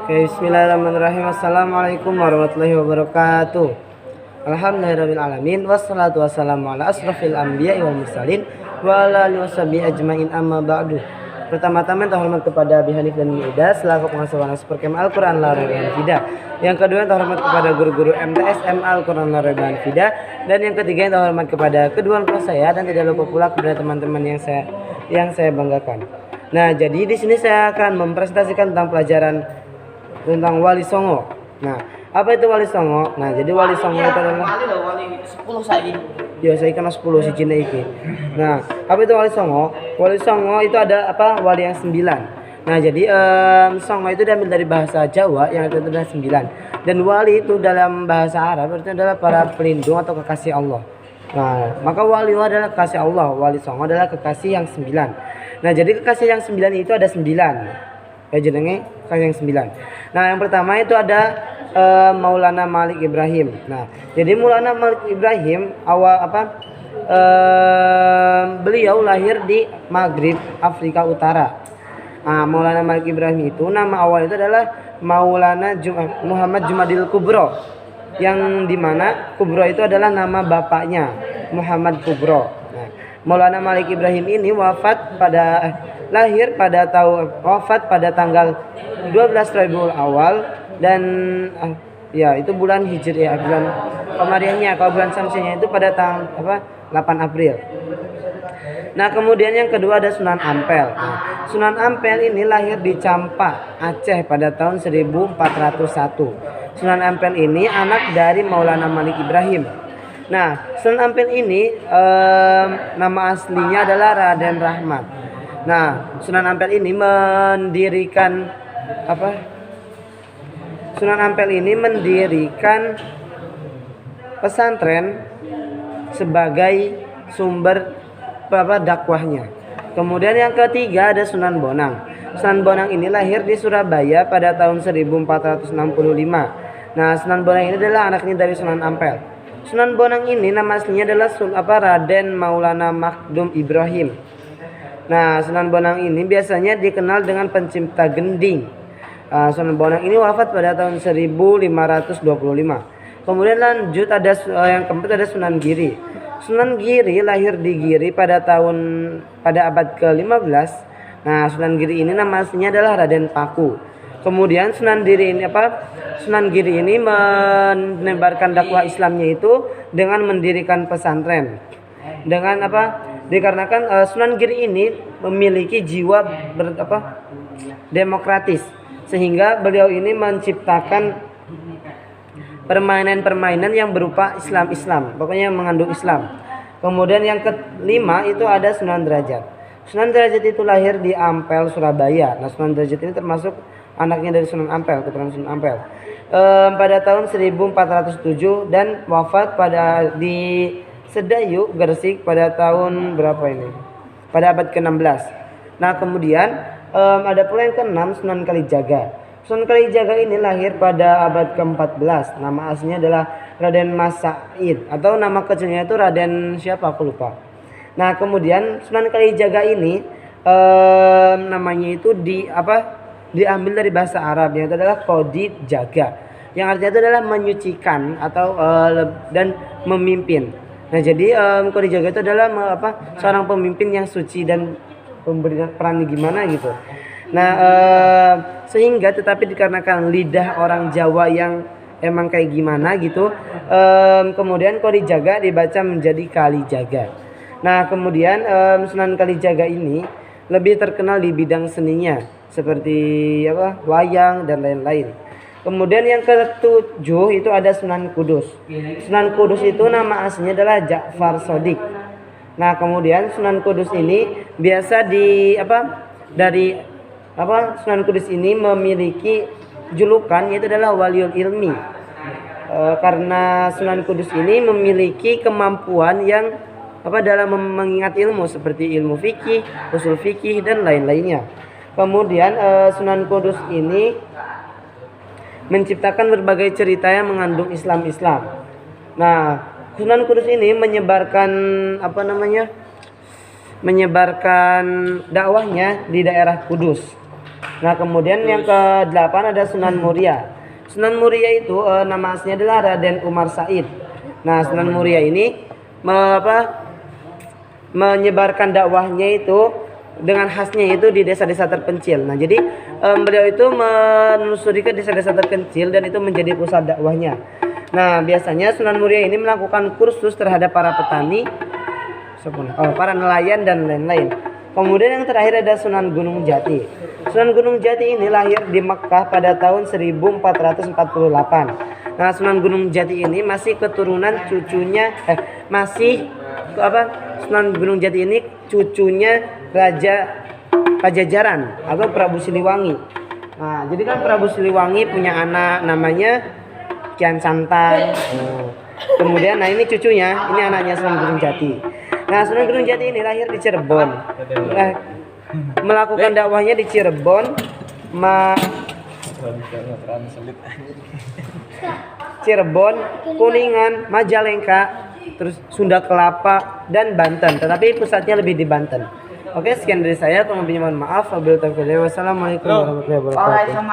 Oke, bismillahirrahmanirrahim. Assalamualaikum warahmatullahi wabarakatuh. Alhamdulillahirrahmanirrahim. Wassalatu wassalamu ala asrafil anbiya wal mursalin wa ala alihi washabihi ajmain, amma ba'du. Pertama-tama terhormat kepada Abi Hanif dan Ida selaku pengasuh Superkem Al-Quran Laraban Fida. Yang kedua terhormat kepada guru-guru MTSM Al-Quran Laraban Fida. Dan yang ketiga terhormat kepada kedua orang tua saya dan tidak lupa pula kepada teman-teman yang saya banggakan. Nah, jadi di sini saya akan mempresentasikan tentang pelajaran tentang Wali Songo. Nah, apa itu Wali Songo? Nah, jadi Wali Songo itu adalah wali 10 saya. ya saya kena 10 si Cina iki. Nah, apa itu Wali Songo? Wali Songo itu ada apa? Wali yang 9. Nah, jadi Songo itu diambil dari bahasa Jawa yang itu adalah 9. Dan wali itu dalam bahasa Arab itu adalah para pelindung atau kekasih Allah. Nah, maka wali adalah kekasih Allah, Wali Songo adalah kekasih yang 9. Nah, jadi kekasih yang 9 itu ada 9. Ya jenenge kekasih yang 9. Nah, yang pertama itu ada Maulana Malik Ibrahim. Nah, jadi Maulana Malik Ibrahim beliau lahir di Maghrib, Afrika Utara. Nah, Maulana Malik Ibrahim itu nama awal itu adalah Maulana Muhammad Jumadil Kubro, yang dimana Kubro itu adalah nama bapaknya, Muhammad Kubro. Nah, Maulana Malik Ibrahim ini wafat pada tanggal 12 Rabiul Awal dan ya itu bulan Hijriah, bulan Komariahnya. Kalau bulan Samsiahnya itu pada tanggal 8 April. Nah, kemudian yang kedua ada Sunan Ampel. Nah, Sunan Ampel ini lahir di Campak, Aceh pada tahun 1401. Sunan Ampel ini anak dari Maulana Malik Ibrahim. Nah, Sunan Ampel ini nama aslinya adalah Raden Rahmat. Nah, Sunan Ampel ini mendirikan pesantren sebagai sumber dakwahnya. Kemudian yang ketiga ada Sunan Bonang. Sunan Bonang ini lahir di Surabaya pada tahun 1465. Nah, Sunan Bonang ini adalah anaknya dari Sunan Ampel. Sunan Bonang ini nama aslinya adalah Raden Maulana Makdum Ibrahim. Nah, Sunan Bonang ini biasanya dikenal dengan pencipta gending. Sunan Bonang ini wafat pada tahun 1525. Kemudian lanjut ada yang keempat ada Sunan Giri. Sunan Giri lahir di Giri pada abad ke-15. Nah, Sunan Giri ini nama aslinya adalah Raden Paku. Kemudian Sunan Giri ini menebarkan dakwah Islamnya itu dengan mendirikan pesantren. Dengan dikarenakan Sunan Giri ini memiliki jiwa demokratis, sehingga beliau ini menciptakan permainan-permainan yang berupa Islam, pokoknya yang mengandung Islam. Kemudian yang kelima itu ada Sunan Derajat. Sunan Derajat itu lahir di Ampel, Surabaya. Nah, Sunan Derajat ini termasuk anaknya dari Sunan Ampel, keturunan Sunan Ampel. Pada tahun 1407 dan wafat di Sedayu, Gresik pada tahun berapa ini? Pada abad ke-16. Nah, kemudian ada pula yang ke-6 Sunan Kalijaga. Sunan Kalijaga ini lahir pada abad ke-14. Nama aslinya adalah Raden Mas Said atau nama kecilnya itu Raden siapa aku lupa. Nah, kemudian Sunan Kalijaga ini namanya itu diambil dari bahasa Arab, yang itu adalah Qadi Jaga, yang artinya itu adalah menyucikan atau dan memimpin. Nah, jadi Qadi Jaga itu adalah seorang pemimpin yang suci dan memberikan peran gimana gitu. Nah, sehingga tetapi dikarenakan lidah orang Jawa yang emang kayak gimana gitu, kemudian Qadi Jaga dibaca menjadi Kalijaga. Nah, kemudian Sunan Kalijaga ini lebih terkenal di bidang seninya seperti wayang dan lain-lain. Kemudian yang ke-7 itu ada Sunan Kudus. Sunan Kudus itu nama aslinya adalah Ja'far Shodiq. Nah, kemudian Sunan Kudus ini biasa Sunan Kudus ini memiliki julukan yaitu adalah Waliul Ilmi. Karena Sunan Kudus ini memiliki kemampuan yang dalam mengingat ilmu seperti ilmu fikih, usul fikih dan lain-lainnya. Kemudian Sunan Kudus ini menciptakan berbagai cerita yang mengandung Islam. Nah, Sunan Kudus ini menyebarkan dakwahnya di daerah Kudus. Nah, kemudian yang ke-8 ada Sunan Muria. Sunan Muria itu nama aslinya adalah Raden Umar Said. Nah, Sunan Muria ini menyebarkan dakwahnya itu dengan khasnya itu di desa-desa terpencil. Nah, jadi beliau itu menelusuri ke desa-desa terpencil dan itu menjadi pusat dakwahnya. Nah, biasanya Sunan Muria ini melakukan kursus terhadap para petani, para nelayan dan lain-lain. Kemudian yang terakhir ada Sunan Gunung Jati. Sunan Gunung Jati ini lahir di Mekkah pada tahun 1448. Nah, Sunan Gunung Jati ini masih keturunan cucunya Sunan Gunung Jati ini cucunya Raja Pajajaran atau Prabu Siliwangi. Nah, jadi kan Prabu Siliwangi punya anak namanya Kian Santang. Kemudian nah ini cucunya, ini anaknya Sunan Gunung Jati. Nah, Sunan Gunung Jati ini lahir di Cirebon. Melakukan dakwahnya di Cirebon, Cirebon, Kuningan, Majalengka, terus Sunda Kelapa dan Banten. Tetapi pusatnya lebih di Banten. Oke, sekian dari saya. Mohon maaf. Wassalamualaikum warahmatullahi wabarakatuh.